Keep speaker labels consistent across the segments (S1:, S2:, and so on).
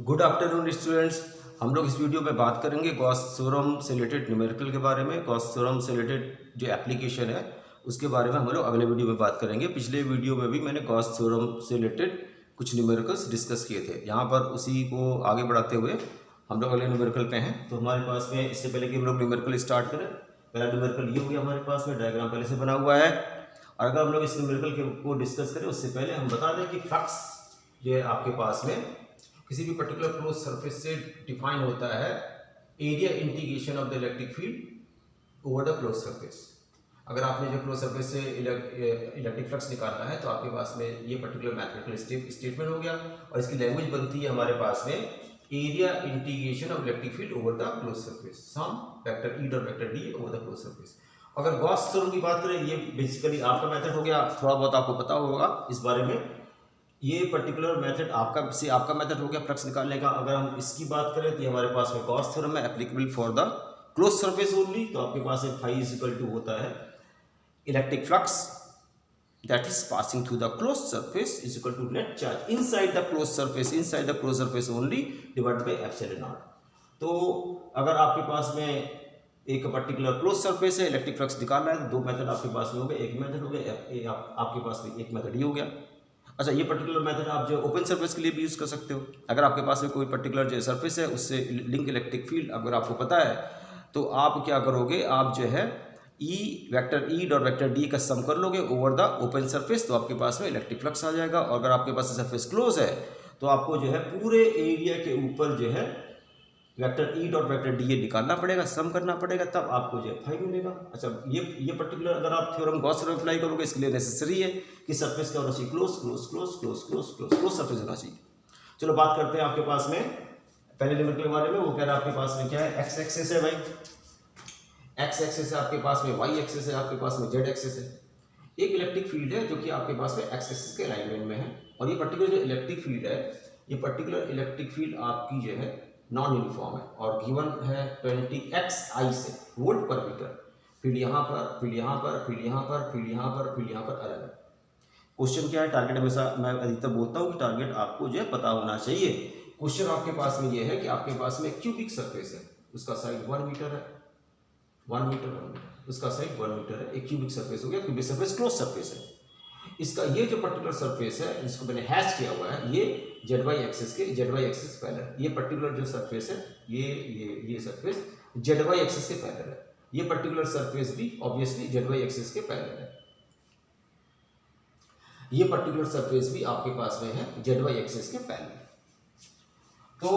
S1: Good afternoon students. हम लोग इस वीडियो में बात करेंगे गॉस थ्योरम से रिलेटेड न्यूमेरिकल के बारे में। गॉस थ्योरम से रिलेटेड जो एप्लीकेशन है उसके बारे में हम लोग अगले वीडियो में बात करेंगे। पिछले वीडियो में भी मैंने गॉस थ्योरम से रिलेटेड कुछ न्यूमेरिकल्स डिस्कस किए थे। यहाँ पर उसी को आगे बढ़ाते हुए हम लोग अगले न्यूमेरिकल पे हैं। तो हमारे पास में इससे पहले कि हम लोग न्यूमेरिकल स्टार्ट करें, पहला न्यूमेरिकल ये हो गया, हमारे पास में डायग्राम पहले से बना हुआ है। और अगर हम लोग इस न्यूमेरिकल को डिस्कस करें उससे पहले हम बता दें कि फ्लक्स जो है आपके पास में किसी भी पर्टिकुलर क्लोज सरफेस से डिफाइन होता है area integration of the electric field over the close surface. अगर आपने जो क्लोज सरफेस से इलेक्ट्रिक फ्लक्स निकालना है तो आपके पास में ये पर्टिकुलर मैथमेटिकल स्टेटमेंट हो गया और इसकी लैंग्वेज बनती है हमारे पास में area integration of electric field over the close surface, sum vector E dot vector D over the close surface. अगर गॉस थ्योरम की बात करें, ये बेसिकली आपका मेथड हो गया, थोड़ा बहुत आपको पता होगा इस बारे में। ये पर्टिकुलर मेथड आपका मेथड हो गया फ्लक्स निकालने का। अगर हम इसकी बात करें तो हमारे पास में गॉस थ्योरम है applicable for the close surface only. तो आपके पास में फाई इज इक्वल टू होता है electric flux that is passing through the close surface is equal to net charge inside the close surface only divided by epsilon not. तो अगर आपके पास में एक पर्टिकुलर क्लोज सरफेस है, इलेक्ट्रिक फ्लक्स निकालना है, तो दो मेथड आपके पास में हो गए। एक मेथड हो गया, आपके पास में एक मेथड ही हो गया। अच्छा, ये पर्टिकुलर मेथड आप जो ओपन सरफेस के लिए भी यूज़ कर सकते हो। अगर आपके पास में कोई पर्टिकुलर जो सरफेस है उससे लिंक इलेक्ट्रिक फील्ड अगर आपको पता है तो आप क्या करोगे, आप जो है ई डॉट वेक्टर डी का सम कर लोगे ओवर द ओपन सरफेस, तो आपके पास में इलेक्ट्रिक फ्लक्स आ जाएगा। और अगर आपके पास सरफेस क्लोज है तो आपको जो है पूरे एरिया के ऊपर जो है vector E dot vector D ए निकालना पड़ेगा, सम करना पड़ेगा, तब आपको जो है फाई मिलेगा। अच्छा, ये पर्टिकुलर अगर आप थ्योरम गॉस थ्योरम अप्लाई करोगे इसके लिए नेसेसरी है कि सरफेस क्या होना चाहिए, क्लोज सरफेस होना चाहिए। चलो बात करते हैं आपके पास में पहले न्यूमेरिकल के बारे में। वो कह रहा है आपके पास में क्या है, एक्स एक्सिस है भाई, एक्स एक्सिस है आपके पास में, वाई एक्सिस है आपके पास में, जेड एक्सिस है। एक इलेक्ट्रिक फील्ड है जो कि आपके पास में एक्स एक्सिस के अलाइनमेंट में है। और ये पर्टिकुलर जो इलेक्ट्रिक फील्ड है, ये पर्टिकुलर इलेक्ट्रिक फील्ड आपकी जो है नॉन यूनिफॉर्म है और गिवन है 20x I से वोल्ट पर मीटर। फील्ड यहाँ पर, फील्ड यहाँ पर, फील्ड यहाँ पर, फील्ड यहाँ पर, फील्ड यहाँ पर अलग है। क्वेश्चन क्या है, टारगेट हमेशा मैं अधिकतर बोलता हूँ कि टारगेट आपको जो है पता होना चाहिए। क्वेश्चन आपके पास में ये है कि आपके पास में क्यूबिक सरफेस है, उसका साइड 1 मीटर है, 1 मीटर, उसका साइड 1 मीटर है। एक क्यूबिक सरफेस हो गया, क्यूबिक सरफेस क्लोज सरफेस है। इसका ये जो पर्टिकुलर सरफेस है जिसको मैंने हैश किया हुआ है, ये जेड वाई एक्सिस पैरेलल। ये पर्टिकुलर जो सरफेस है, ये सरफेस जेड वाई एक्सिस के पैरेलल है। ये पर्टिकुलर सरफेस भी ऑब्वियसली जेड वाई एक्सिस के पैरेलल है। ये पर्टिकुलर सरफेस भी आपके पास में है जेड वाई एक्सिस के पैरेलल। तो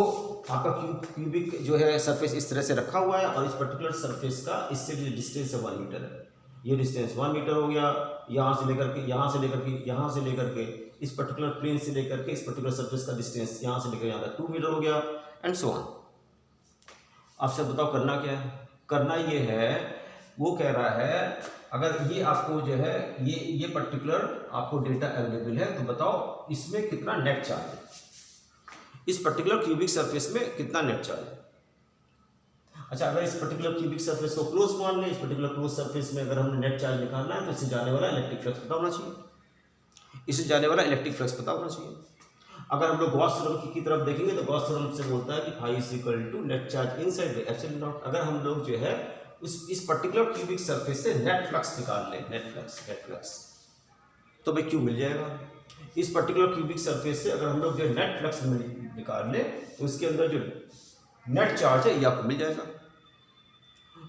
S1: आपका क्यूबिक जो है सरफेस इस तरह से रखा हुआ है और इस पर्टिकुलर सरफेस का इससे जो डिस्टेंस है 1 मीटर है। ये डिस्टेंस 1 मीटर हो गया, यहाँ से लेकर के यहाँ से लेकर के यहाँ से लेकर के इस पर्टिकुलर प्लेन से लेकर के इस पर्टिकुलर सरफेस का डिस्टेंस यहाँ से लेकर यहाँ तक 2 मीटर हो गया एंड सो ऑन। आपसे बताओ करना क्या है, करना ये है, वो कह रहा है अगर ये आपको जो है ये पर्टिकुलर आपको डेटा अवेलेबल है तो बताओ इसमें कितना नेट चार्ज है, इस पर्टिकुलर क्यूबिक सरफेस में कितना नेट चार्ज है। अच्छा, अगर इस पर्टिकुलर क्यूबिक सरफेस को क्लोज मान लें, इस पर्टिकुलर क्लोज सरफेस में अगर हमने नेट चार्ज निकालना है तो इससे जाने वाला इलेक्ट्रिक फ्लक्स पता होना चाहिए, इससे जाने वाला इलेक्ट्रिक फ्लक्स पता होना चाहिए। अगर हम लोग गॉस थ्योरम की तरफ देखेंगे तो गॉस थ्योरम से बोलता है कि phi is equal to net charge inside by epsilon naught. अगर हम लोग जो है इस पर्टिकुलर क्यूबिक सरफेस से नेट फ्लक्स निकाल लें, नेट फ्लक्स तो भाई क्यू मिल जाएगा। इस पर्टिकुलर क्यूबिक सरफेस से अगर हम लोग जो नेट फ्लक्स निकाल लें तो इसके अंदर जो नेट चार्ज है ये आपको मिल जाएगा।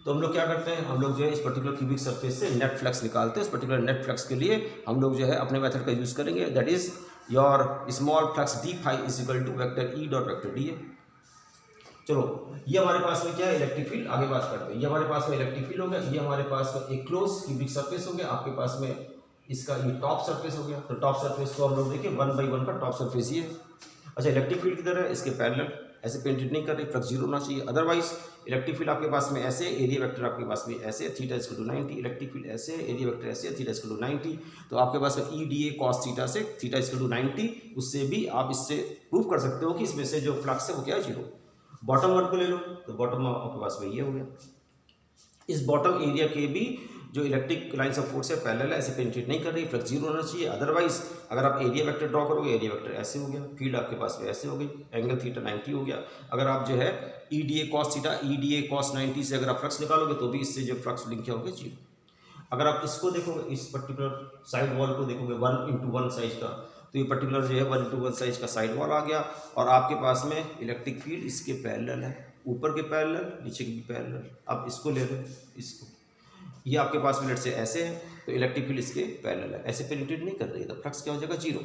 S1: तो हम लोग क्या करते हैं, हम लोग जो है इस पर्टिकुलर क्यूबिक सरफेस से नेट फ्लक्स निकालते हैं। इस पर्टिकुलर नेट फ्लक्स के लिए हम लोग जो है अपने मेथड का यूज करेंगे, that is your small flux D phi is equal to vector E dot vector D है। चलो, ये हमारे पास में क्या है, इलेक्ट्रिक फील्ड। आगे बात करते हैं, ये हमारे पास में इलेक्ट्रिक फील्ड हो गया, ये हमारे पास में एक क्लोज क्यूबिक सरफेस हो गया, आपके पास में इसका ये टॉप सरफेस हो गया। तो टॉप सरफेस को हम लोग देखिए 1/1 का टॉप सरफेस ये है। अच्छा, इलेक्ट्रिक फील्ड की तरह इसके पैरेलल ऐसे पेंटेड नहीं कर रहे, फ्लक्स जीरो होना चाहिए। अदरवाइज इलेक्ट्रिक फील्ड आपके पास में ऐसे, एरिया वेक्टर आपके पास में ऐसे, theta is equal to 90, electric field ऐसे, एरिया वेक्टर ऐसे, थीटा इज इक्वल टू 90। तो आपके पास में E D A cos theta से थीटा इज इक्वल टू 90, उससे भी आप इससे प्रूव कर सकते हो कि इसमें से जो फ्लक्स है वो क्या है, जीरो। बॉटम वन को ले लो तो बॉटम आपके पास में ये हो गया। इस बॉटम एरिया के भी जो इलेक्ट्रिक लाइन्स ऑफ फोर्स है पैरेलल है, ऐसे पेनिट्रेट नहीं कर रही, फ्लक्स जीरो होना चाहिए। अदरवाइज अगर आप एरिया वेक्टर ड्रॉ करोगे, एरिया वेक्टर ऐसे हो गया, फील्ड आपके पास में ऐसे हो गई, एंगल थीटा 90 हो गया। अगर आप जो है EDA cos theta, EDA cos 90 से अगर आप फ्लक्स निकालोगे तो भी इससे जो फ्लक्स लिंक क्या होगा, जीरो। अगर आप इसको देखोगे, इस पर्टिकुलर साइड वॉल को देखोगे 1:1 साइज का, तो ये पर्टिकुलर जो है 1:1 साइज का साइड वॉल आ गया, और आपके पास में इलेक्ट्रिक फील्ड इसके पैरेलल है, ऊपर के पैरेलल, नीचे के भी पैरेलल। अब इसको ले लो, इसको, ये आपके पास में लेट से ऐसे है, तो इलेक्ट्रिक फील्ड इसके पैरेलल है, ऐसे पेनिट्रेट नहीं कर रही है, तो फ्लक्स क्या हो जाएगा, जीरो।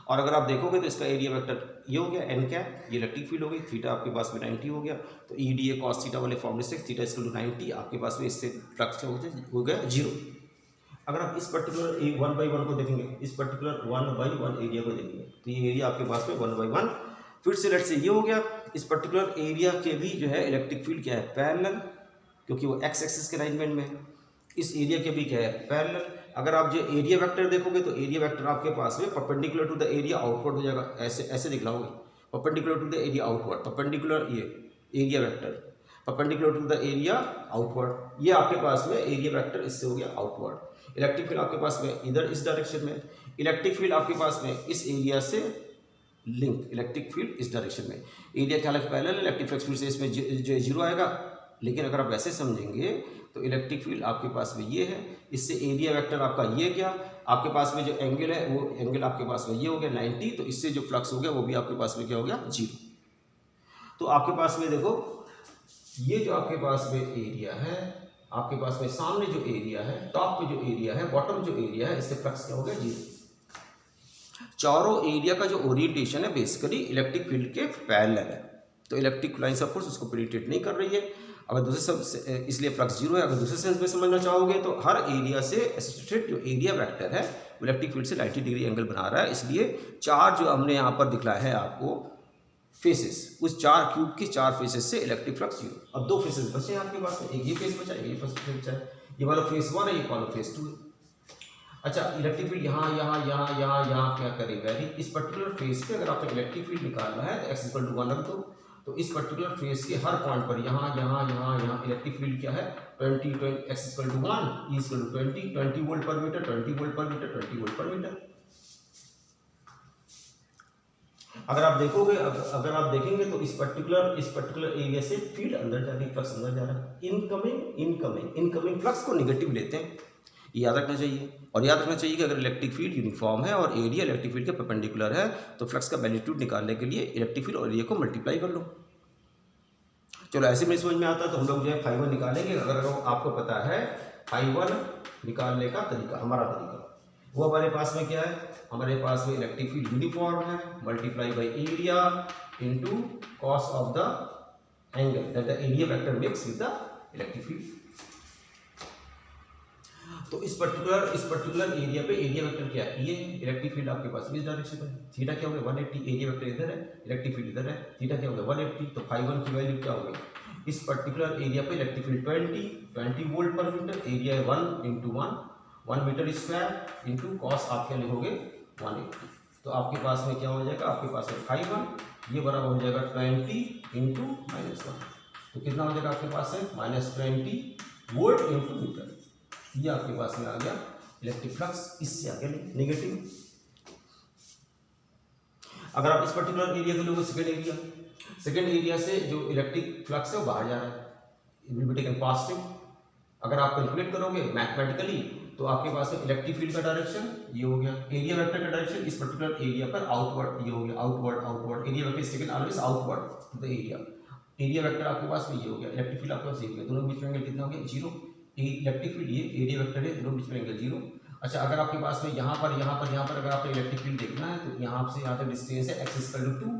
S1: और अगर आप देखोगे तो इसका एरिया वेक्टर ये हो गया n कैप, ये इलेक्ट्रिक फील्ड हो गई, थीटा आपके पास में 90 हो गया, तो EDA cos थीटा वाले फॉर्मूले से थीटा इक्वल टू 90 आपके पास में इससे फ्लक्स हो गया जीरो। अगर आप इस पर्टिकुलर 1/1 को देखेंगे, इस पर्टिकुलर 1/1 एरिया को देखेंगे, तो ये एरिया आपके पास में 1/1, फिर से लेट से ये हो गया। इस पर्टिकुलर एरिया के भी जो है इलेक्ट्रिक फील्ड क्या है, पैरेलल, क्योंकि वो x एक्सिस के अरेंजमेंट में है। इस एरिया के भी क्या है, पैरेलल। अगर आप जो एरिया वेक्टर देखोगे तो एरिया वेक्टर आपके पास में perpendicular to the area outward हो जाएगा, ऐसे ऐसे दिखलाओगे, perpendicular to the area outward, perpendicular ये area vector perpendicular to the area outward, ये आपके पास में एरिया वेक्टर इससे हो गया आउटवर्ड। इलेक्ट्रिक फील्ड आपके पास में इधर इस डायरेक्शन में, इलेक्ट्रिक फील्ड आपके पास में इस एरिया से लिंक, इलेक्ट्रिक फील्ड इस डायरेक्शन में, एरिया क्या अलग पैरेलल, इलेक्ट्रिक फ्लक्स फील्ड से इसमें जो जीरो आएगा। लेकिन अगर आप ऐसे समझेंगे तो इलेक्ट्रिक फील्ड आपके पास में ये है, इससे एरिया वेक्टर आपका ये गया, आपके पास में जो एंगल है वो एंगल आपके पास में ये हो गया 90, तो इससे जो फ्लक्स हो गया वो भी आपके पास में क्या हो गया, जीरो। तो आपके पास में देखो, ये जो आपके पास में एरिया है, आपके पास में सामने जो एरिया है, टॉप पे जो एरिया है, बॉटम जो एरिया है, इससे फ्लक्स क्या हो गया, जीरो। चारों एरिया का जो ओरिएंटेशन है बेसिकली इलेक्ट्रिक फील्ड के पैरेलल है, तो इलेक्ट्रिक लाइंस ऑफ फोर्स उसको पेनिट्रेट नहीं कर रही है। अगर दूसरे सब इसलिए फ्लक्स जीरो है। अगर दूसरे सेंस में समझना चाहोगे तो हर एरिया से एसोसिएटेड जो एरिया वेक्टर है इलेक्ट्रिक फील्ड से 90 डिग्री एंगल बना रहा है, इसलिए चार जो हमने यहाँ पर दिखलाया है आपको फेसेस, उस चार क्यूब के चार फेसेस से इलेक्ट्रिक फ्लक्स जीरो। अब दो फेसेस बचे हैं आपके पास, एक ये फेस बचा है, ये फेस बचा है, ये वाला फेस 1 है, ये वाला फेस 2 है। अच्छा, इलेक्ट्रिक फील्ड यहाँ यहाँ यहाँ यहाँ यहाँ क्या करेगा, इस पर्टिकुलर फेस पे अगर आपको इलेक्ट्रिक फील्ड निकालना है तो x = 1 रख दो, तो इस पर्टिकुलर फेस के हर पॉइंट पर यहाँ यहाँ यहाँ यहाँ इलेक्ट्रिक फील्ड क्या है, 20 x = 1, E = 20 वोल्ट पर मीटर, 20 वोल्ट पर मीटर, 20 वोल्ट पर मीटर। अगर आप देखोगे, अगर आप देखेंगे तो इस पर्टिकुलर एरिया से फील्ड अंदर जा रही है, फ्लक्स अंदर जा रहा है, इनकमिंग फ्लक्स को नेगेटिव लेते हैं, ये याद रखना चाहिए। और याद रखना चाहिए कि अगर इलेक्ट्रिक फील्ड यूनिफॉर्म है और एरिया इलेक्ट्रिक फील्ड के परपेंडिकुलर है तो फ्लक्स का मैग्नीट्यूड निकालने के लिए इलेक्ट्रिक फील्ड और एरिया को मल्टीप्लाई कर लो। चलो ऐसे में समझ में आता है तो हम लोग जो है φ1 निकालेंगे। अगर आपको पता है φ1 निकालने का तरीका, हमारा तरीका वो हमारे पास में क्या है, हमारे पास में इलेक्ट्रिक फील्ड यूनिफॉर्म है, multiply by area into cos of the angle that the area vector makes with the electric field. तो इस पर्टिकुलर एरिया पे एरिया वेक्टर क्या है, ये इलेक्ट्रिक फील्ड आपके पास इस डायरेक्शन में, थीटा क्या हो गया 180, एरिया वेक्टर इधर है, इलेक्ट्रिक फील्ड इधर है, थीटा क्या हो गया 180, तो φ1 की वैल्यू क्या हो गई, इस पर्टिकुलर एरिया पे इलेक्ट्रिक फील्ड 20 वोल्ट पर मीटर, एरिया है 1 मीटर स्क्वायर इंटू कॉस आप क्या लिखोगे 180, तो आपके पास में क्या हो जाएगा, आपके पास में φ1 ये बराबर हो जाएगा 20 इंटू -1, तो कितना हो जाएगा आपके पास है -20 वोल्ट इंटू मीटर। ये आपके पास में आ गया इलेक्ट्रिक फ्लक्स, इससे आ गया नेगेटिव। अगर आप इस पर्टिकुलर एरिया को लोगे सेकेंड एरिया से जो इलेक्ट्रिक फ्लक्स है वो बाहर जा रहा है, it will be taken positive. अगर आप कैलकुलेट करोगे मैथमेटिकली तो आपके पास में इलेक्ट्रिक फील्ड का डायरेक्शन ये हो गया, एरिया वेक्टर का डायरेक्शन इस पर्टिकुलर एरिया पर आउटवर्ड ये हो गया, outward area vector is taken always outward to the area vector आपके पास में ये हो गया, इलेक्ट्रिक फील्ड आपके पास ये हो गया, दोनों बीच में एंगल कितना हो गया 0, इलेक्ट्रिक फील्ड ये एरिया वेक्टर है, दोनों बीच में एंगल 0। अच्छा, अगर आपके पास में यहाँ पर अगर आपको इलेक्ट्रिक फील्ड देखना है तो यहाँ से यहाँ तक डिस्टेंस है x = 2,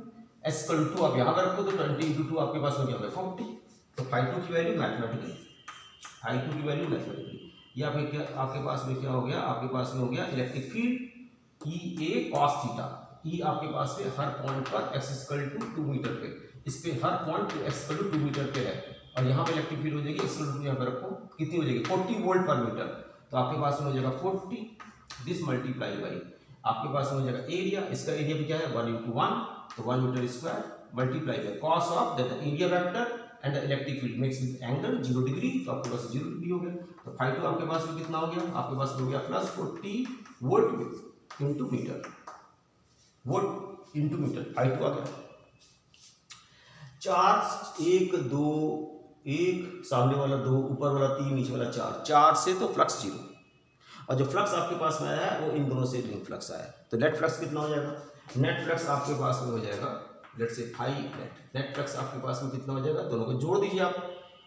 S1: s = 2 आप यहाँ पर रखो तो 20 × 2 आपके पास में क्या होगा 40, तो φ2 की वैल्यू मैथमेटिकली ये आपके पास में क्या हो गया, आपके पास में हो गया electric field EA cos theta, E आपके पास में हर पॉइंट पर x = 2 मीटर पे, इस पे हर पॉइंट x = 2 मीटर पे है, और यहाँ पे इलेक्ट्रिक फील्ड हो जाएगी x = 2 यहाँ पे रखो, कितनी हो जाएगी 40 वोल्ट पर मीटर, तो आपके पास में हो जाएगा 40 दिस मल्टीप्लाई बाई आपके पास में हो जाएगा एरिया, इसका एरिया भी क्या है 1 × 1, तो 1 meter square multiply by cos of that area vector and electric field makes with angle 0 degree, तो आपके पास 0 डिग्री हो गया। तो फाई टू आपके पास में कितना हो गया, आपके पास हो गया plus 40 volt into meter, volt into meter, phi two आ गया। चार्ज 1 2 1, सामने वाला 2, ऊपर वाला 3, नीचे वाला 4, 4 से तो फ्लक्स 0, और जो फ्लक्स आपके पास में आया है वो इन दोनों से रिंग फ्लक्स आया है। तो नेट फ्लक्स कितना हो जाएगा, नेट फ्लक्स आपके पास में हो जाएगा, let's say phi net flux आपके पास में कितना हो जाएगा, दोनों को जोड़ दीजिए आप,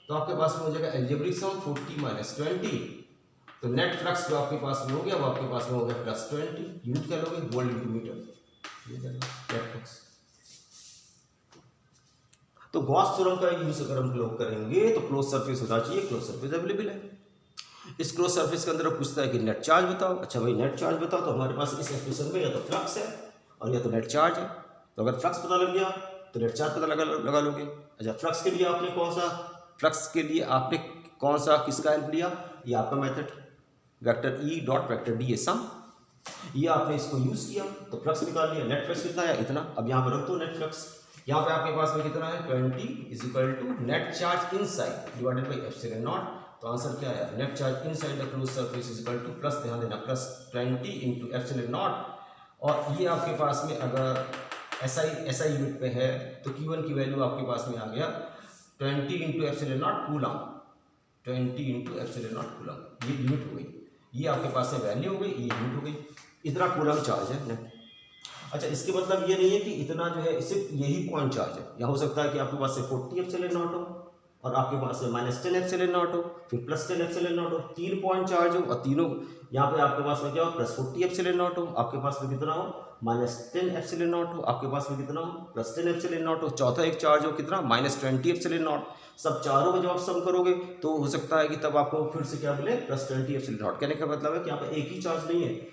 S1: तो आपके पास में हो जाएगा अलजेब्रिक सम 40 माइनस 20, तो नेट फ्लक्स जो आपके पास में हो गया वो आपके पास में हो गया प्लस 20, यूनिट क्या लोगे, वोल्ट इंटू मीटर, ये जाएगा नेट फ्लक्स। तो गॉस थ्योरम का यूज अगर हम लोग करेंगे तो क्लोज सरफेस होना चाहिए, क्लोज सरफेस अवेलेबल है। इस क्लोज सरफेस के अंदर पूछता है कि नेट चार्ज बताओ, अच्छा भाई नेट चार्ज बताओ, तो हमारे पास इस एक्सप्रेशन में या तो फ्लक्स है और या तो नेट चार्ज है। तो अगर फ्लक्स पता लग गया तो नेट चार्ज पता लगा लोगे। अच्छा फ्लक्स के लिए आपने कौन सा किसका हेल्प लिया, ये आपका method vector E dot vector D, ये सम, ये आपने इसको यूज किया तो फ्लक्स निकाल लिया। नेट फ्लक्स कितना है, इतना। अब यहाँ पर रख दो नेट फ्लक्स, यहाँ पे आपके पास में कितना है 20 is equal to net charge inside divided by epsilon not. तो आंसर क्या है, net charge inside the close surface is equal to plus, ध्यान देना, प्लस 20 इंटू एप्सिलॉन नॉट, और ये आपके पास में अगर एसआई यूनिट पे है तो Q1 की वैल्यू आपके पास में आ गया 20 into epsilon not coulomb, 20 into epsilon not coulomb, ये यूनिट हो गई, ये आपके पास में वैल्यू हो गई, ये यूनिट हो गई, इतना कूलम चार्ज है नेट। अच्छा इसके मतलब ये नहीं है कि इतना जो है सिर्फ यही पॉइंट चार्ज है, या हो सकता है कि आपके पास से 40 एप्सिलॉन नॉट हो और आपके पास से -10 एप्सिलॉन नॉट हो, फिर +10 एप्सिलॉन नॉट हो, 3 पॉइंट चार्ज हो और तीनों यहाँ पे आपके पास में क्या हो +40 एप्सिलॉन नॉट हो, आपके पास में कितना हो -10 एप्सिलॉन नॉट हो, आपके पास में कितना हो +10 एप्सिलॉन नॉट हो, चौथा एक चार्ज हो कितना -20 एप्सिलॉन नॉट। सब चारों में जब आप सम करोगे तो हो सकता है कि तब आपको फिर से क्या मिले +20 एप्सिलॉन नॉट। कहने का मतलब है कि यहाँ पे एक ही चार्ज नहीं है,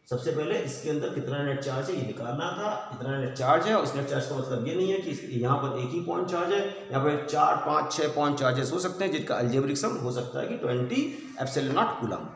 S1: सबसे पहले इसके अंदर कितना नेट चार्ज है ये निकालना था, इतना नेट चार्ज है। उस नेट चार्ज का मतलब ये नहीं है कि यहाँ पर एक ही पॉइंट चार्ज है, यहाँ पर 4 5 6 पॉइंट चार्जेस हो सकते हैं जिनका अलजेब्रिक सम हो सकता है कि 20 एप्सिलॉन नॉट कूलम।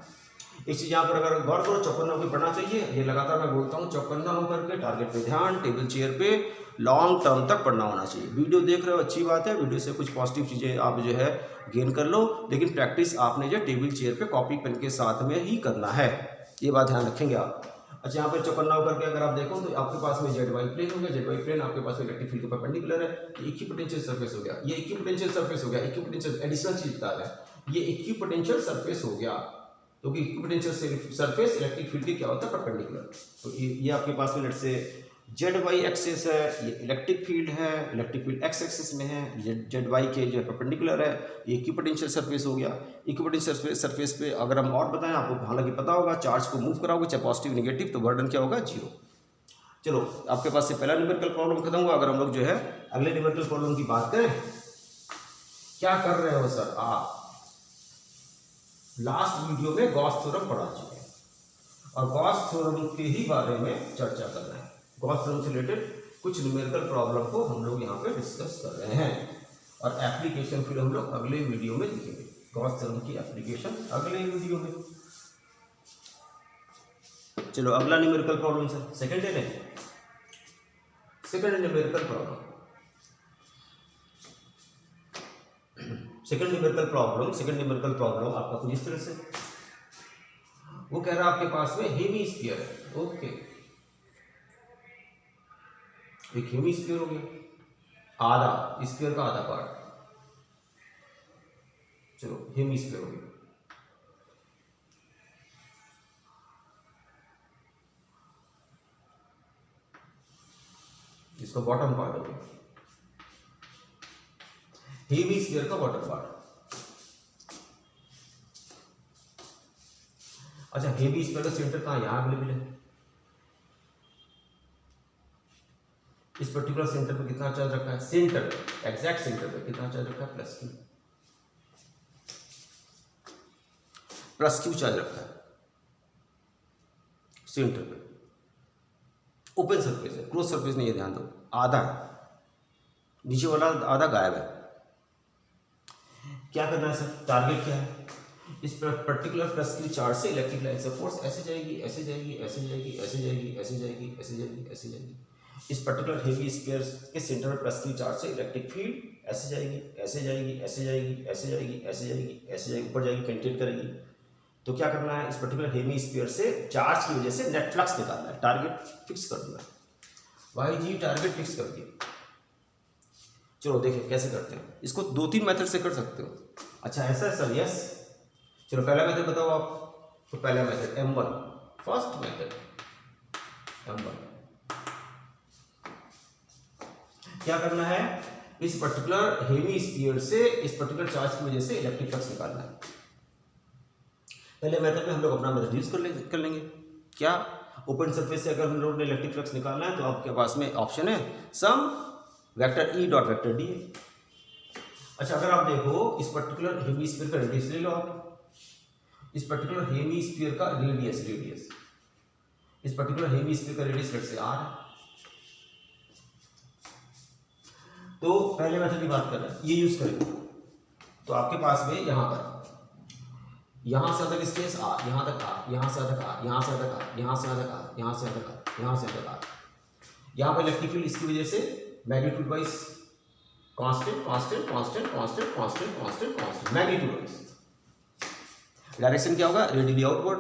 S1: एक चीज़ यहाँ पर अगर गौर करो, चौकन्ना होकर पढ़ना चाहिए, ये लगातार मैं बोलता हूँ, चौकन्ना होकर के टारगेट पे ध्यान, टेबल चेयर पे लॉन्ग टर्म तक पढ़ना होना चाहिए। वीडियो देख रहे हो अच्छी बात है, वीडियो से कुछ पॉजिटिव चीज़ें आप जो है गेन कर लो, लेकिन प्रैक्टिस आपने जो टेबल चेयर पे कॉपी पेन के साथ में ही करना है, ये बात ध्यान रखेंगे आप। अच्छा यहाँ पर चौकन्ना होकर के अगर आप देखो तो आपके पास में जेड वाई प्लेन हो गया, जेड वाई प्लेन आपके पास में इलेक्ट्रिक फील्ड के परपेंडिकुलर है, ये इक्विपोटेंशियल सरफेस हो गया, ये इक्विपोटेंशियल सरफेस हो गया, इक्विपोटेंशियल एडिशनल चीज बता रहा है, ये इक्विपोटेंशियल सरफेस हो गया, क्योंकि इक्विपोटेंशियल सरफेस इलेक्ट्रिक फील्ड के क्या होता है परपेंडिकुलर। तो ये आपके पास में लेट से जेड वाई एक्सिस है, ये इलेक्ट्रिक फील्ड है, इलेक्ट्रिक फील्ड एक्स एक्सिस में है, जेड वाई के जो परपेंडिकुलर है, ये इक्विपोटेंशियल सरफेस हो गया। इक्विपोटेंशियल सरफेस पे अगर हम और बताएं, आपको हालांकि पता होगा, चार्ज को मूव कराओगे चाहे पॉजिटिव नेगेटिव तो बर्डन क्या होगा 0। चलो आपके पास से पहला न्यूमेरिकल प्रॉब्लम खत्म हुआ। अगर हम लोग जो है अगले न्यूमेरिकल प्रॉब्लम की बात करें, क्या कर रहे हो सर आप, लास्ट वीडियो में गॉस थ्योरम पढ़ा चुके हैं और गॉस थ्योरम के ही बारे में चर्चा कर रहे हैं। गॉस थ्योरम से रिलेटेड कुछ न्यूमेरिकल प्रॉब्लम को हम लोग यहाँ पे डिस्कस कर रहे हैं और एप्लीकेशन फिर हम लोग अगले वीडियो में देखेंगे। गॉस थ्योरम की एप्लीकेशन अगले वीडियो में। चलो अगला न्यूमेरिकल प्रॉब्लम सर, सेकंड है second numerical problem. Second numerical problem आपका कुछ इस तरह से, वो कह रहा है आपके पास में हेमी स्फीयर है, ओके, एक हेमी स्फीयर हो गया, आधा स्फीयर का आधा पार्ट, चलो हेमी स्फीयर हो गया। इसका बॉटम पार्ट हो गया, हेमी स्फीयर का बॉटम पार्ट। अच्छा हेमी स्फीयर का सेंटर कहाँ, यहां अवेलेबल है, इस पर्टिकुलर सेंटर पे कितना चार्ज रखा है, सेंटर एग्जैक्ट सेंटर पे कितना चार्ज रखा है, प्लस क्यू चार्ज रखा है सेंटर पे। ओपन सरफेस है, क्लोज सरफेस नहीं है, ध्यान दो, आधा है, नीचे वाला आधा गायब है। क्या करना है सर, टारगेट क्या है, इस पर्टिकुलर प्लस क्यू चार्ज से इलेक्ट्रिक लाइन से फोर्स ऐसे जाएगी, ऐसे जाएगी, ऐसे जाएगी, ऐसे जाएगी, ऐसे जाएगी, ऐसे जाएगी, ऐसे जाएगी, इस पर्टिकुलर हेवी स्फीयर के सेंटर में प्लस की चार्ज से इलेक्ट्रिक फील्ड ऐसे जाएगी, ऐसे जाएगी, ऐसे जाएगी, ऐसे जाएगी, ऐसे जाएगी, ऐसे जाएगी, ऊपर जाएगी, पेनिट्रेट करेगी। तो क्या करना है, इस पर्टिकुलर हेवी स्फीयर से चार्ज की वजह से नेट फ्लक्स निकालना है, टारगेट फिक्स कर दिया भाई जी, टारगेट फिक्स कर दिया। चलो देखिए कैसे करते हैं इसको, 2-3 मेथड से कर सकते हो। अच्छा ऐसा है सर, यस। चलो पहला मेथड बताओ आप। तो पहला method M1, first method M1, क्या करना है, इस पर्टिकुलर हेवी स्फीयर से इस पर्टिकुलर चार्ज की वजह से इलेक्ट्रिक फ्लक्स निकालना है। पहले मेथड में हम लोग अपना मेथड यूज कर लेंगे। क्या, ओपन सरफेस से अगर हम लोग ने इलेक्ट्रिक फ्लक्स निकालना है तो आपके पास में ऑप्शन है sum vector E dot vector D. अच्छा अगर आप देखो इस पर्टिकुलर हेवी स्फीयर का रेडियस ले लो आप, इस पर्टिकुलर हेवी स्फीयर का रेडियस इस पर्टिकुलर हेवी स्फीयर का रेडियस लेट से आर है। तो पहले मेथड की बात कर रहे हैं, ये यूज करेंगे। तो आपके पास में यहां से अधिक स्पेस आर, यहां तक आर, यहां से अधिक आर, यहां से अधिक आर, यहां से अधिक आर, यहां से अधिक आर, यहां से अधिक आर। यहां पर इलेक्ट्रिक फील्ड इसकी वजह से magnitude wise constant constant constant constant constant constant constant magnitude wise. Direction क्या होगा, रेडियली आउटवर्ड।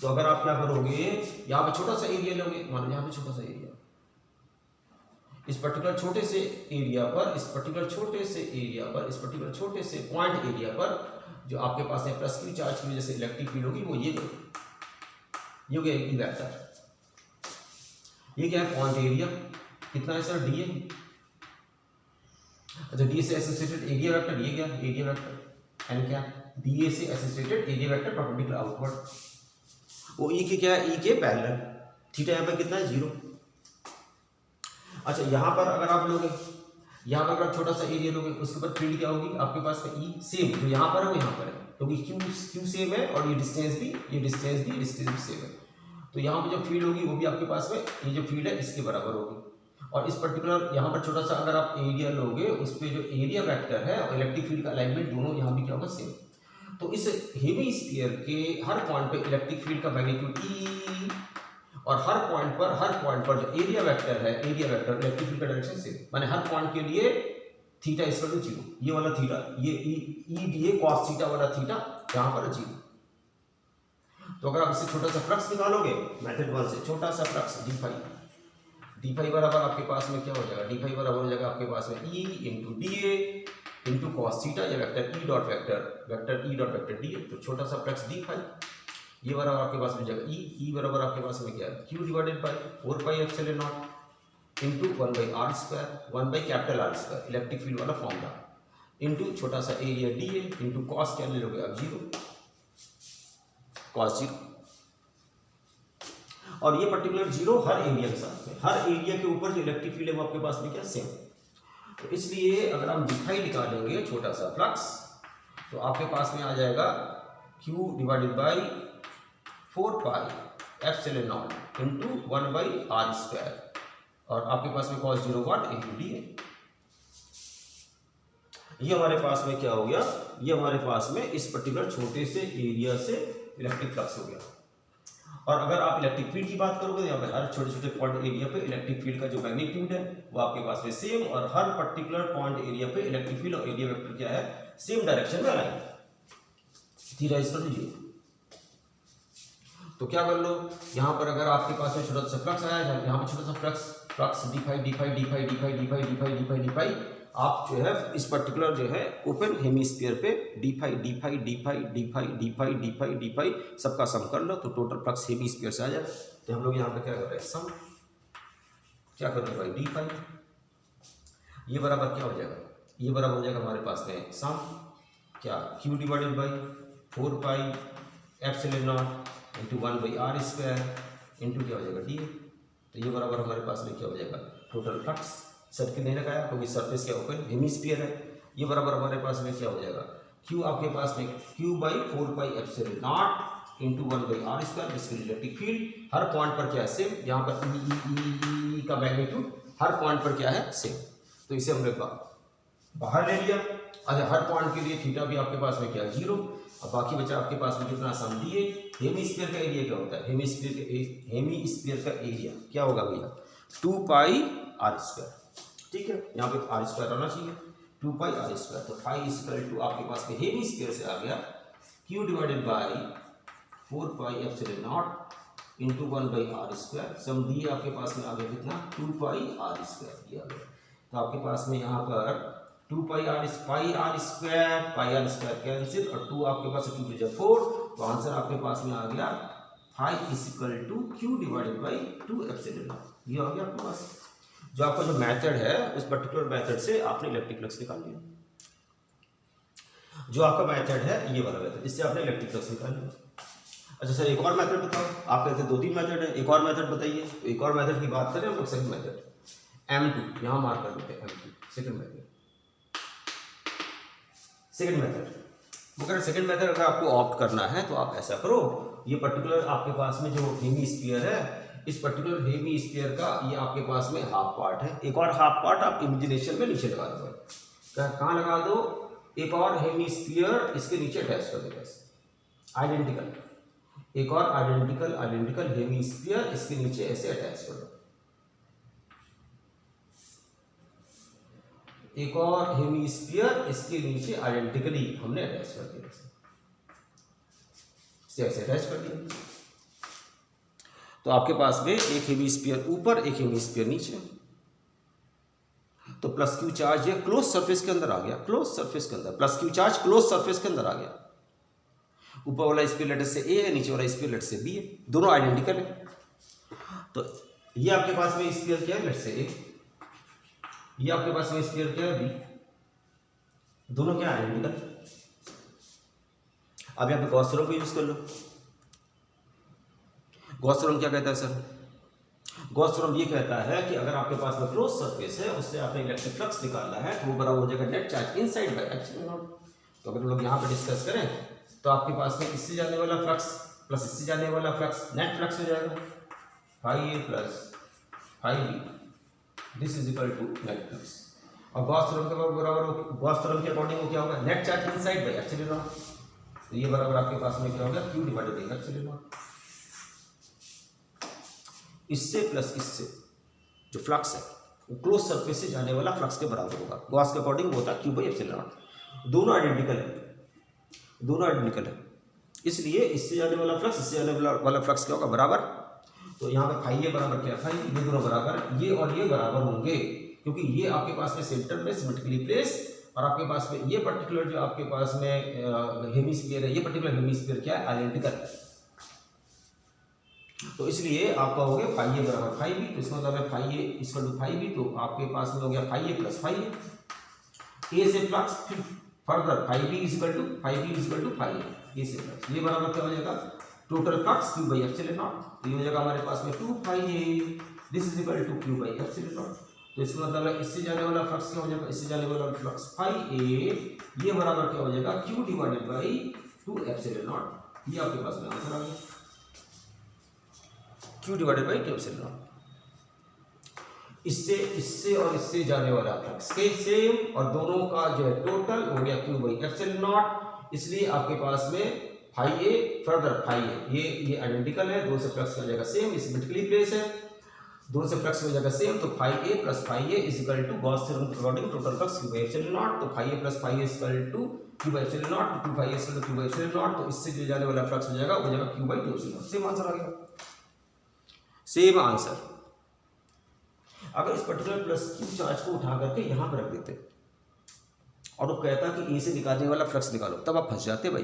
S1: तो अगर आप क्या करोगे, यहां पे छोटा सा एरिया लोगे, मान लो यहां पे छोटा सा एरिया, इस पर्टिकुलर छोटे से एरिया पर, इस पर्टिकुलर छोटे से एरिया पर, इस पर्टिकुलर छोटे से पॉइंट एरिया पर जो आपके पास है प्लस की चार्ज की वजह से इलेक्ट्रिक फील्ड होगी वो ये हो गया ई वेक्टर। ये क्या है, पॉइंट एरिया कितना है सर, डी है। अच्छा डी से एसोसिएटेड एरिया वेक्टर, ये क्या एरिया वेक्टर, एंड क्या डी से associated area vector perpendicular outward. वो ई के क्या है, ई के पैरेलल। थीटा यहाँ पर कितना है, 0। अच्छा यहाँ पर अगर आप लोगे, यहाँ पर अगर छोटा सा एरिया लोगे उसके ऊपर फील्ड क्या होगी आपके पास में, ई सेम जो यहाँ पर है वो यहाँ पर है, क्योंकि क्यू सेम है और ये डिस्टेंस भी सेम है। तो यहाँ पे जो फील्ड होगी वो भी आपके पास में ये जो फील्ड है इसके बराबर होगी। और इस पर्टिकुलर यहाँ पर छोटा सा अगर आप एरिया लोगे उस पर जो एरिया वेक्टर है और इलेक्ट्रिक फील्ड का अलाइनमेंट दोनों यहाँ भी क्या होगा, सेम। तो इस हेवी स्फीयर के हर पॉइंट पे इलेक्ट्रिक फील्ड का मैग्नीट्यूड ई, और हर पॉइंट पर जो एरिया वेक्टर है, एरिया वेक्टर इलेक्ट्रिक फील्ड का डायरेक्शन सेम, माने हर पॉइंट के लिए थीटा इक्वल टू 0। ये वाला थीटा, ये ई डी कॉस थीटा वाला थीटा यहाँ पर 0। तो अगर आप इससे छोटा सा फ्लक्स निकालोगे मेथड 1 से, छोटा सा फ्लक्स डी फाई बराबर आपके पास में क्या हो जाएगा, डी फाई बराबर हो जाएगा आपके पास में E into D A into cos theta या vector E dot vector D A. तो छोटा सा फ्लक्स डी फाई ये बराबर आपके पास में जाएगा ई बराबर आपके पास में क्या है, Q divided by 4 pi epsilon not into 1 by R square, 1 by capital R square electric field वाला फॉर्मूला, इंटू छोटा सा area D A into cos क्या ले लोगे आप, 0 कॉस 0। और ये पर्टिकुलर 0 हर एरिया के साथ में, हर एरिया के ऊपर जो इलेक्ट्रिक फील्ड है वो आपके पास में क्या, सेम। तो इसलिए अगर हम डिफाई निकालेंगे छोटा सा फ्लक्स तो आपके पास में आ जाएगा Q divided by 4 pi epsilon not into 1 by R square, और आपके पास में cos 0 वाट इंटू डी है। ये हमारे पास में क्या हो गया, ये हमारे पास में इस पर्टिकुलर छोटे से एरिया से इलेक्ट्रिक फ्लक्स हो गया। और अगर आप इलेक्ट्रिक फील्ड की बात करोगे तो यहाँ पे हर छोटे छोटे पॉइंट एरिया पे इलेक्ट्रिक फील्ड का जो मैग्नीट्यूड है वो आपके पास में सेम, और हर पर्टिकुलर पॉइंट एरिया पे इलेक्ट्रिक फील्ड और एरिया वेक्टर क्या है, सेम डायरेक्शन में अलाइन। Theta equal to 0। तो क्या कर लो, यहाँ पर अगर आपके पास में छोटा सा फ्लक्स आया, यहाँ पे छोटा सा फ्लक्स डी फाई आप जो है इस पर्टिकुलर जो है ओपन हेमीस्फीयर पे डी फाई सबका सम कर लो तो टोटल फ्लक्स हेमीस्फीयर से आ जाए। तो हम लोग यहाँ पे क्या कर रहे हैं, सम क्या कर रहे हैं भाई, डी फाई ये बराबर क्या हो जाएगा, ये बराबर हो जाएगा हमारे पास में सम क्या, Q divided by 4 pi epsilon not into 1 by R square into क्या हो जाएगा डी। तो ये बराबर हमारे पास में क्या हो जाएगा, टोटल फ्लक्स सर्किल नहीं लगाया क्योंकि सरफेस क्या ओपन हेमीस्फीयर है। ये बराबर हमारे पास में क्या हो जाएगा, क्यू आपके पास में Q by 4 pi epsilon not into 1 by R square, जिसकी इलेक्ट्रिक फील्ड हर पॉइंट पर क्या है सेम, यहाँ पर ई का मैग्नीट्यूड हर पॉइंट पर क्या है सेम। तो इसे हमने बाहर ले लिया। अच्छा हर पॉइंट के लिए थीटा भी आपके पास में क्या है 0, अब बाकी बचा आपके पास में कितना सम दिए। हेमीस्फीयर का एरिया क्या होता है, हेमीस्फीयर का एरिया क्या होगा भैया, 2 पाई आर स्क्वायर, ठीक है, यहाँ पे आर स्क्वायर आना चाहिए, 2 पाई आर स्क्वायर। तो फाई इक्वल टू आपके पास में हेमी स्क्वायर से आ गया Q divided by 4 pi epsilon not into 1 by R square. सम दिए आपके पास में आ गया कितना, 2 पाई आर स्क्वायर दिया गया। तो आपके पास में यहाँ पर 2 पाई आर स्क्वायर कैंसिल और 2 आपके पास 2 टू 4, तो आंसर आपके पास में आ गया phi equal to Q divided by 2 epsilon naught. ये हो गया आपके पास। जो आपका जो मेथड है उस पर्टिकुलर मेथड से आपने इलेक्ट्रिक फ्लक्स निकाल लिया। जो आपका मेथड है ये वाला मेथड, इससे आपने इलेक्ट्रिक फ्लक्स निकाल लिया। अच्छा सर एक और मेथड बताओ, आप कहते हैं 2-3 मेथड है, एक और मेथड बताइए। तो एक और मेथड की बात करें हम लोग, सेकंड मेथड M2 यहाँ मार्क कर देते हैं, M2 सेकंड मेथड। मगर सेकंड मेथड अगर आपको ऑप्ट करना है तो आप ऐसा करो, ये पर्टिकुलर आपके पास में जो हेमी स्फीयर है, इस पर्टिकुलर हेमी स्फीयर का ये आपके पास में हाफ पार्ट है, एक और हाफ पार्ट आप इमेजिनेशन में नीचे लगा दो। कहाँ लगा दो, एक और हेमी स्फीयर इसके नीचे अटैच कर दो, बस आइडेंटिकल, एक और आइडेंटिकल हेमी स्फीयर इसके नीचे ऐसे अटैच कर दो, एक और हेमी स्फीयर इसके नीचे आइडेंटिकली हमने अटैच कर दिया, ऐसे अटैच कर दिया। तो आपके पास में एक हेमी स्फीयर ऊपर, एक हेमी स्फीयर नीचे। तो प्लस क्यू चार्ज ये क्लोज सरफेस के अंदर आ गया, क्लोज सरफेस के अंदर plus Q charge close surface के अंदर आ गया। ऊपर वाला स्फीयर लेटर से ए है, नीचे वाला स्फीयर लेटर से बी है, दोनों आइडेंटिकल है। तो ये आपके पास में स्फीयर क्या है, लेटर से ए, ये आपके पास में स्फीयर क्या है, बी, दोनों क्या आइडेंटिकल। अब यहाँ पे गॉस थ्योरम को यूज कर लो। गॉस थ्योरम क्या कहता है सर, गॉस थ्योरम ये कहता है कि अगर आपके पास में क्लोज सरफेस है, उससे आपने इलेक्ट्रिक फ्लक्स निकालना है, तो वो बराबर हो जाएगा net charge inside by epsilon not. तो अगर हम लोग यहाँ पे डिस्कस करें तो आपके पास में इससे जाने वाला फ्लक्स प्लस इससे जाने वाला फ्लक्स नेट फ्लक्स हो जाएगा, phi A plus phi B, this is equal to net flux. और गॉस थ्योरम के बराबर, गॉस थ्योरम के अकॉर्डिंग वो क्या होगा, net charge inside by epsilon not. तो ये बराबर आपके पास में क्या होगा, Q divided by epsilon naught. इससे प्लस इससे जो फ्लक्स है वो क्लोज सरफेस से जाने वाला फ्लक्स के बराबर होगा, गॉस के अकॉर्डिंग वो होता है क्यू बाई एप्सिलॉन नॉट। दोनों आइडेंटिकल है, इसलिए इससे जाने वाला फ्लक्स, इससे जाने वाला फ्लक्स क्या होगा, बराबर। तो यहाँ पर फाई ए बराबर क्या, फाई ये दोनों बराबर, ये और ये बराबर होंगे, क्योंकि ये आपके पास में सेंटर में सिमेट्रिकली प्लेस, और आपके पास में ये पर्टिकुलर जो आपके पास में हेमिस्फीयर है, ये पर्टिकुलर हेमिस्फीयर क्या है, आइडेंटिकल है। तो इसलिए आपका हो गया फाई ए बराबर फाई बी, तो इसका मतलब है phi A equal to phi B, तो आपके पास में हो गया phi A plus phi A से फ्लक्स, फिर further phi B equal to phi A से फ्लक्स, ये बराबर क्या हो जाएगा, total flux Q by epsilon not. तो ये हो जाएगा हमारे पास में 2 phi A, this is equal to Q by epsilon not. तो इसका मतलब है इससे जाने वाला फ्लक्स क्या हो जाएगा, इससे जाने वाला फ्लक्स फाई ए, ये बराबर क्या हो जाएगा, Q divided by 2 epsilon naught. ये आपके पास में आंसर आ गया, Q divided by 2 epsilon naught. इससे और इससे जाने वाला फ्लक्स के सेम, और दोनों का जो है टोटल हो गया क्यू बाई एप्सिलॉन नॉट। इसलिए आपके पास में फाई ए फर्दर फाई ए, ये आइडेंटिकल है, दो से फ्लक्स हो जाएगा सेम, इस सिमेट्रिकली प्लेस है, दो से फ्लक्स हो जाएगा सेम, तो phi A plus phi A is equal to Gauss theorem के according total flux Q by epsilon not. तो phi A plus phi A is equal to Q by epsilon not, तो 2 phi A is equal to Q by epsilon not. तो इससे जो जाने वाला flux हो जाएगा वो जाएगा Q by 2 epsilon not. Same answer आ गया, सेम आंसर। अगर इस पर्टिकुलर प्लस क्यू चार्ज को उठा करके यहाँ पर रख देते और वो कहता कि ए से निकालने वाला फ्लक्स निकालो, तब आप फंस जाते भाई,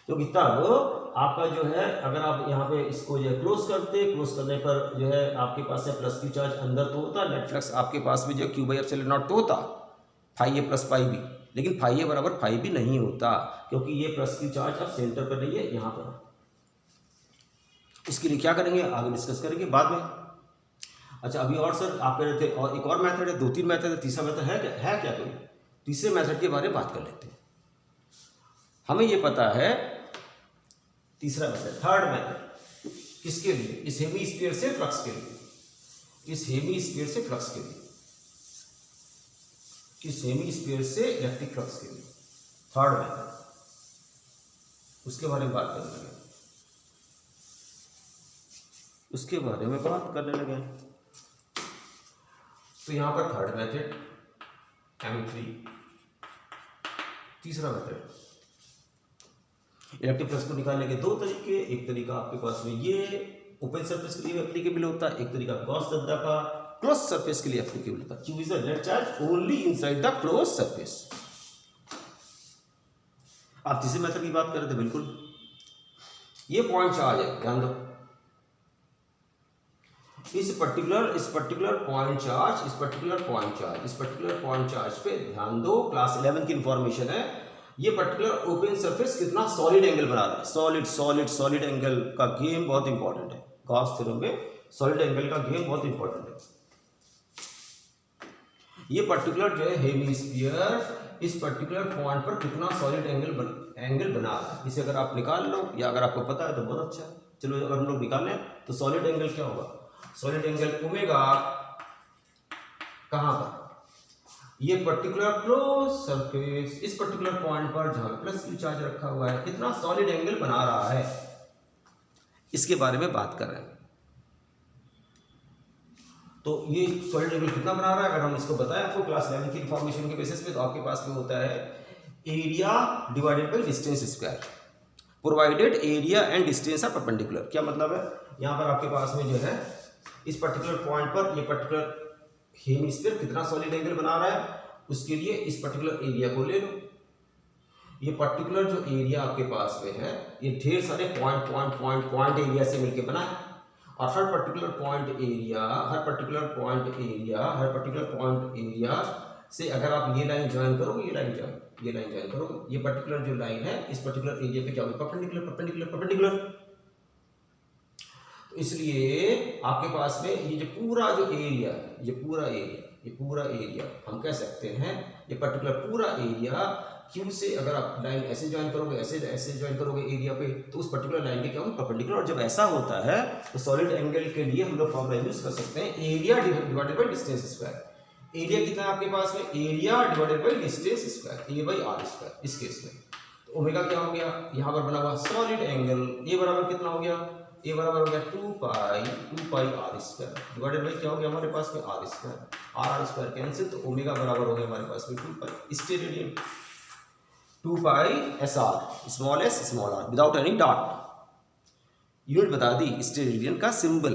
S1: क्योंकि तब आपका जो है, अगर आप यहाँ पे इसको जो है क्लोज करते, क्लोज करने पर जो है आपके पास है प्लस क्यू चार्ज अंदर तो होता, नेट फ्लक्स आपके पास में जो क्यू बाई एप्सिलॉन नॉट तो होता, phi A plus phi B, लेकिन फाई ए बराबर फाई बी नहीं होता, क्योंकि ये प्लस क्यू चार्ज अब सेंटर पर नहीं है, यहाँ पर। इसके लिए क्या करेंगे आगे डिस्कस करेंगे बाद में। अच्छा अभी और सर आप कह रहे थे और एक और मेथड है, 2-3 मेथड है, तीसरा मेथड है क्या कोई? तीसरे मेथड के बारे में बात कर लेते हैं। हमें ये पता है तीसरा मेथड, थर्ड मेथड किसके लिए, इस हेमिस्फीयर से फ्लक्स के लिए, इस हेमिस्फीयर से फ्लक्स के लिए, इस हेमिस्फीयर से इलेक्ट्रिक फ्लक्स के लिए, थर्ड मेथड, उसके बारे में बात करने लगे, उसके बारे में बात करने लगे। तो यहाँ पर थर्ड मेथड M3। तीसरा मेथड, इलेक्ट्रिक फ्लक्स को निकालने के दो तरीके, एक तरीका आपके पास में ये ओपन सरफेस के लिए एप्लीकेबल होता है, एक तरीका गॉस दद्दा का क्लोज सरफेस के लिए एप्लीकेबल होता है। Choose the net charge only inside the close surface. आप तीसरे मेथड की बात करें तो बिल्कुल ये पॉइंट चार्ज है, ध्यान दो, इस पर्टिकुलर पॉइंट चार्ज पे ध्यान दो। क्लास 11 की इंफॉर्मेशन है। ये पर्टिकुलर ओपन सरफेस कितना सॉलिड एंगल बना रहा है। सॉलिड एंगल का गेम बहुत इंपॉर्टेंट है। गॉस थ्योरम में सॉलिड एंगल का गेम बहुत इंपॉर्टेंट है। ये पर्टिकुलर जो है हेमिस्फीयर इस पर्टिकुलर पॉइंट पर कितना सॉलिड एंगल बना रहा है, इसे अगर आप निकाल लो या अगर आपको पता है तो बहुत अच्छा है। चलो अगर हम लोग निकालें तो सॉलिड एंगल क्या होगा, सॉलिड एंगल ओमेगा कहां पर, ये पर्टिकुलर क्लोज सरफेस इस पर्टिकुलर पॉइंट पर जहां प्लस क्यू चार्ज रखा हुआ है कितना सॉलिड एंगल बना रहा है, इसके बारे में बात कर रहे हैं। तो ये सॉलिड एंगल कितना बना रहा है, अगर हम इसको बताएं आपको क्लास 11 की इंफॉर्मेशन के बेसिस पे, तो आपके पास में होता है area divided by distance square, provided area and distance are perpendicular. क्या मतलब है, यहाँ पर आपके पास में जो है इस पर्टिकुलर पॉइंट पर ये पर्टिकुलर हेमिस्फीयर कितना सॉलिड एंगल बना रहा है, उसके लिए इस पर्टिकुलर एरिया को ले लो। ये पर्टिकुलर जो एरिया आपके पास में है ये ढेर सारे पॉइंट एरिया से मिलकर बना है, और हर पर्टिकुलर पॉइंट एरिया से अगर आप ये लाइन ज्वाइन करोगे, ये लाइन ज्वाइन करोगे, ये पर्टिकुलर जो लाइन है इस पर्टिकुलर एरिया पे क्या होगा, परपेंडिकुलर। तो इसलिए आपके पास में ये जो पूरा एरिया हम कह सकते हैं ये पर्टिकुलर पूरा एरिया क्यू से अगर आप लाइन ऐसे ज्वाइन करोगे, ऐसे ज्वाइन करोगे एरिया पे, तो उस पर्टिकुलर लाइन के क्या होगा, परपेंडिकुलर। और जब ऐसा होता है तो सॉलिड एंगल के लिए हम लोग फॉर्मूला यूज कर सकते हैं area divided by distance square. Area कितना है आपके पास में, area divided by distance square, A by R square इस केस में। तो ओमेगा क्या हो गया, यहाँ पर बना हुआ सॉलिड एंगल ए बराबर कितना हो गया, ए बराबर हो गया 2 pi R square divided by क्या हो गया हमारे पास में R square, R square cancel, तो ओमेगा बराबर हो गया हमारे पास में 2 pi steradian, 2 pi S R small S small R without any dot. Unit बता दी स्टेरेडियन का सिंबल,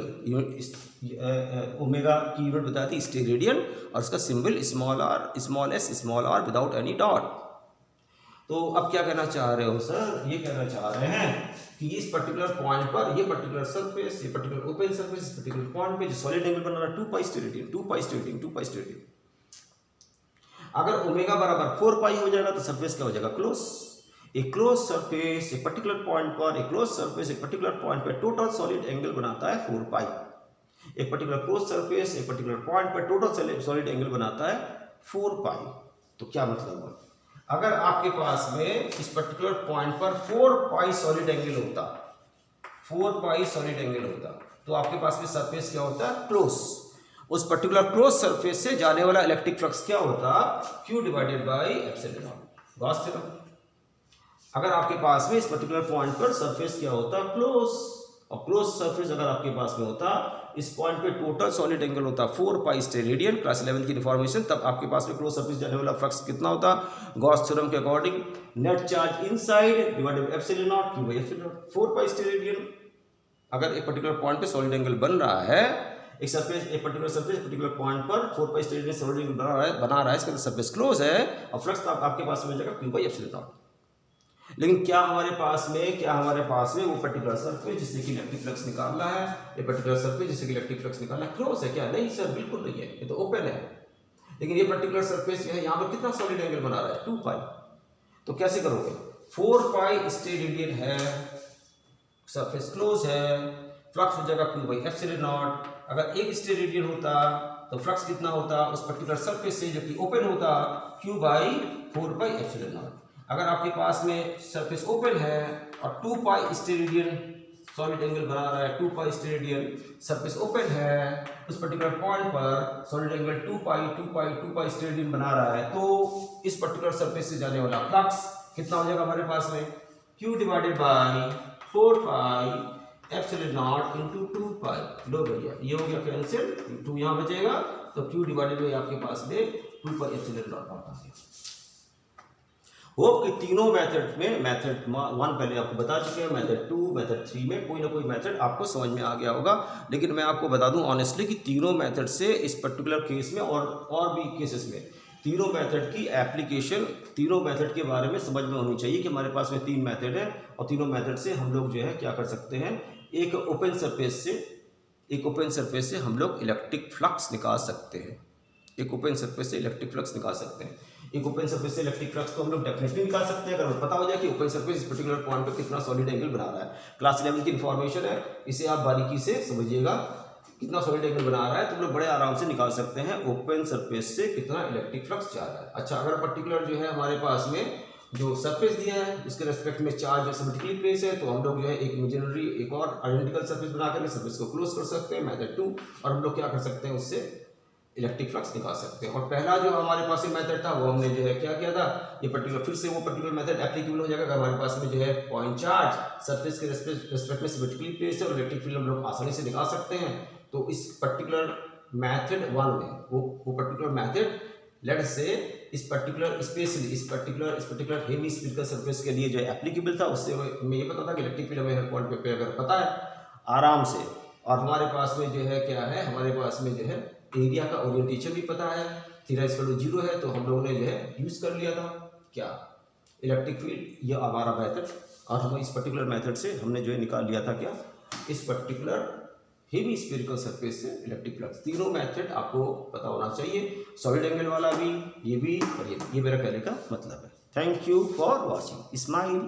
S1: ओमेगा की यूनिट बता दी स्टेरेडियन और उसका symbol small S small R without any dot. तो अब क्या कहना चाह रहे हो सर, ये कहना चाह रहे हैं कि इस पर्टिकुलर पॉइंट पर ये पर्टिकुलर सरफेस, ये पर्टिकुलर ओपन सरफेस, इस पर्टिकुलर पॉइंट पे जो सॉलिड एंगल बना रहा है 2 पाई स्टेरेडियन। अगर ओमेगा बराबर 4 पाई हो जाएगा तो सरफेस क्या हो जाएगा, क्लोज। एक क्लोज सरफेस एक पर्टिकुलर पॉइंट पर, एक क्लोज सरफेस एक पर्टिकुलर पॉइंट पर टोटल सॉलिड एंगल बनाता है 4 पाई। एक पर्टिकुलर क्लोज सरफेस एक पर्टिकुलर पॉइंट पर टोटल सॉलिड एंगल बनाता है 4 पाई। तो क्या मतलब हुआ, अगर आपके पास में इस पर्टिकुलर पॉइंट पर 4 पाई सॉलिड एंगल होता तो आपके पास में सरफेस क्या होता है, क्लोज। उस पर्टिकुलर क्लोज सरफेस से जाने वाला इलेक्ट्रिक फ्लक्स क्या होता, Q divided by epsilon not, Gauss theorem. अगर आपके पास में इस पर्टिकुलर पॉइंट पर सरफेस क्या होता, क्लोज, और क्लोज सरफेस अगर आपके पास में होता, इस पॉइंट पे टोटल सॉलिड एंगल होता 4 पाई स्टेरेडियन, क्लास 11 की इन्फॉर्मेशन, तब आपके पास में क्लोज सरफेस जाने वाला फ्लक्स कितना होता, गॉस थ्योरम के according net charge inside divided by epsilon not Q by epsilon not, 4 pi steradian. अगर एक पर्टिकुलर पॉइंट पे सॉलिड एंगल बन रहा है, एक पर्टिकुलर सरफेस पर्टिकुलर पॉइंट पर 4 पाई स्टेरेडियन सॉलिड एंगल बना रहा है, इसका सरफेस क्लोज है और फ्लक्स आपके पास में जाएगा Q बाई एप्सिलॉन नॉट। लेकिन क्या हमारे पास में वो पर्टिकुलर सरफेस जिससे कि इलेक्ट्रिक फ्लक्स निकालना है, ये पर्टिकुलर सरफेस जिससे कि इलेक्ट्रिक फ्लक्स निकालना है क्लोज है क्या, नहीं सर बिल्कुल नहीं है, ये तो ओपन है। लेकिन ये पर्टिकुलर सरफेस जो है यहाँ पर कितना सॉलिड एंगल बना रहा है, 2 पाई। तो कैसे करोगे, 4 पाई स्टेरेडियन है, सरफेस क्लोज है, फ्लक्स हो जाएगा Q बाई एप्सिलॉन नॉट। अगर एक स्टेरेडियन होता तो फ्लक्स कितना होता उस पर्टिकुलर सरफेस से जो कि ओपन होता, Q by 4 pi epsilon naught. अगर आपके पास में सरफेस ओपन है और 2 पाई स्टेरेडियन सॉलिड एंगल बना रहा है, 2 पाई स्टेरेडियन सरफेस ओपन है, उस पर्टिकुलर पॉइंट पर सॉलिड एंगल 2 पाई स्टेरेडियन बना रहा है, तो इस पर्टिकुलर सरफेस से जाने वाला फ्लक्स कितना हो जाएगा हमारे पास में, Q divided by 4 pi epsilon not into 2 पाई। लो भैया ये हो गया कैंसिल, 2 यहाँ बचेगा तो Q डिवाइडेड बाई आपके पास में 2 पाई एप्सिलॉन नॉट आ गया। होप कि तीनों मेथड में, मेथड 1 पहले आपको बता चुके हैं, मेथड 2 मेथड 3 में कोई ना कोई मेथड आपको समझ में आ गया होगा। लेकिन मैं आपको बता दूं ऑनेस्टली कि तीनों मेथड से इस पर्टिकुलर केस में और भी केसेस में तीनों मेथड की एप्लीकेशन, तीनों मेथड के बारे में समझ में होनी चाहिए कि हमारे पास में 3 मेथड है और तीनों मेथड से हम लोग जो है क्या कर सकते हैं, एक ओपन सरफेस से हम लोग इलेक्ट्रिक फ्लक्स निकाल सकते हैं। एक ओपन सरफेस से इलेक्ट्रिक फ्लक्स निकाल सकते हैं। एक ओपन सरफेस से इलेक्ट्रिक फ्लक्स तो हम लोग डेफिनेटली निकाल सकते हैं अगर हमें पता हो जाए कि ओपन सरफेस इस पर्टिकुलर पॉइंट पे कितना सॉलिड एंगल बना रहा है। क्लास 11 की इन्फॉर्मेशन है, इसे आप बारीकी से समझिएगा। कितना सॉलिड एंगल बना रहा है तो हम लोग बड़े आराम से निकाल सकते हैं ओपन सरफेस से कितना इलेक्ट्रिक फ्लक्स जा रहा है। अच्छा, अगर पर्टिकुलर जो है हमारे पास में जो सरफेस दिया है उसके रेस्पेक्ट में चार्ज सिमेट्रिकली प्लेस है, तो हम लोग जो है एक इमेजिनरी एक और आइडेंटिकल सरफेस बना करके सर्फेस को क्लोज कर सकते हैं, मेथड 2, और हम लोग क्या कर सकते हैं, उससे इलेक्ट्रिक फ्लक्स निकाल सकते हैं। और पहला जो हमारे पास मेथड था वो हमने जो है क्या किया था, ये पर्टिकुलर फिर से वो पर्टिकुलर मेथड एप्लीकेबल हो जाएगा अगर हमारे पास में जो है पॉइंट चार्ज सरफेस के रेस्पेक्ट में सिमेट्रिकली प्लेस है और इलेक्ट्रिक फील्ड हम लोग आसानी से निकाल सकते हैं। तो इस पर्टिकुलर मेथड 1 में वो पर्टिकुलर मेथड लेट्स से इस पर्टिकुलर स्पेशली इस पर्टिकुलर हेमी स्फीरिकल सरफेस के लिए जो एप्लीकेबल था। उससे हमें ये पता था कि इलेक्ट्रिक फील्ड हमें हर पॉइंट पे अगर पता है आराम से, और हमारे पास में जो है क्या है, हमारे पास में जो है एरिया का ओरिएंटेशन भी पता है, थीटा इक्वल टू 0 है, तो हम लोगों ने जो है यूज कर लिया था क्या, इलेक्ट्रिक फील्ड। यह हमारा मेथड, और हम इस पर्टिकुलर मेथड से हमने जो है निकाल लिया था क्या, इस पर्टिकुलर हेमी स्फीरिकल सरफेस से इलेक्ट्रिक फ्लक्स। तीनों मेथड आपको पता होना चाहिए, सॉलिड एंगल वाला भी, ये भी, और ये मेरा कहने का मतलब है। Thank you for watching. Smile.